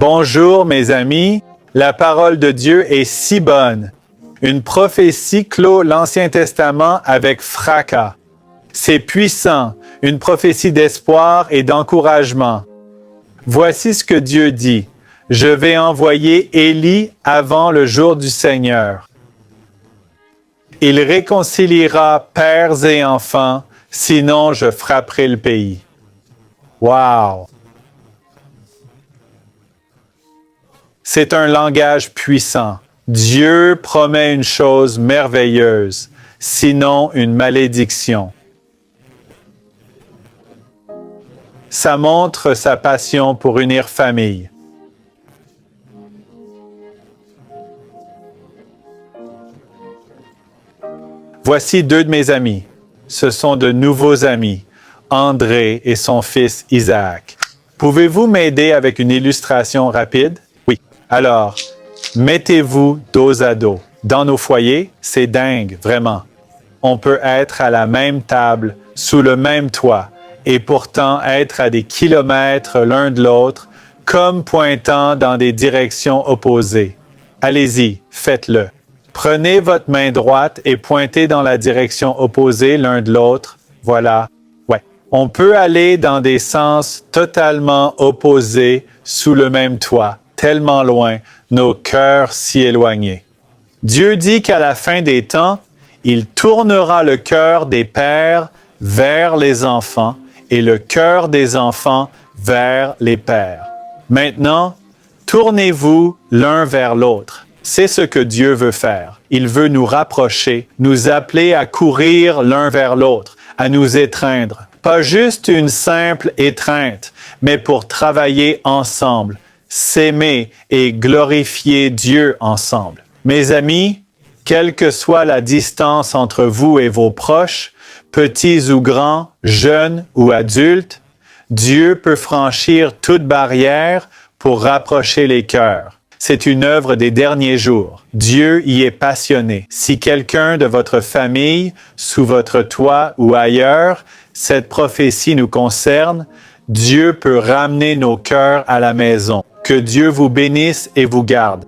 Bonjour mes amis, la parole de Dieu est si bonne. Une prophétie clôt l'Ancien Testament avec fracas. C'est puissant, une prophétie d'espoir et d'encouragement. Voici ce que Dieu dit. Je vais envoyer Élie avant le jour du Seigneur. Il réconciliera pères et enfants, sinon je frapperai le pays. Wow! C'est un langage puissant. Dieu promet une chose merveilleuse, sinon une malédiction. Ça montre sa passion pour unir famille. Voici deux de mes amis. Ce sont de nouveaux amis, André et son fils Isaac. Pouvez-vous m'aider avec une illustration rapide? Oui. Alors, mettez-vous dos à dos. Dans nos foyers, c'est dingue, vraiment. On peut être à la même table, sous le même toit, et pourtant être à des kilomètres l'un de l'autre, comme pointant dans des directions opposées. Allez-y, faites-le. Prenez votre main droite et pointez dans la direction opposée l'un de l'autre. Voilà. Ouais. On peut aller dans des sens totalement opposés sous le même toit, tellement loin, nos cœurs si éloignés. Dieu dit qu'à la fin des temps, il tournera le cœur des pères vers les enfants et le cœur des enfants vers les pères. Maintenant, tournez-vous l'un vers l'autre. C'est ce que Dieu veut faire. Il veut nous rapprocher, nous appeler à courir l'un vers l'autre, à nous étreindre. Pas juste une simple étreinte, mais pour travailler ensemble, s'aimer et glorifier Dieu ensemble. Mes amis, quelle que soit la distance entre vous et vos proches, petits ou grands, jeunes ou adultes, Dieu peut franchir toute barrière pour rapprocher les cœurs. C'est une œuvre des derniers jours. Dieu y est passionné. Si quelqu'un de votre famille, sous votre toit ou ailleurs, cette prophétie nous concerne, Dieu peut ramener nos cœurs à la maison. Que Dieu vous bénisse et vous garde.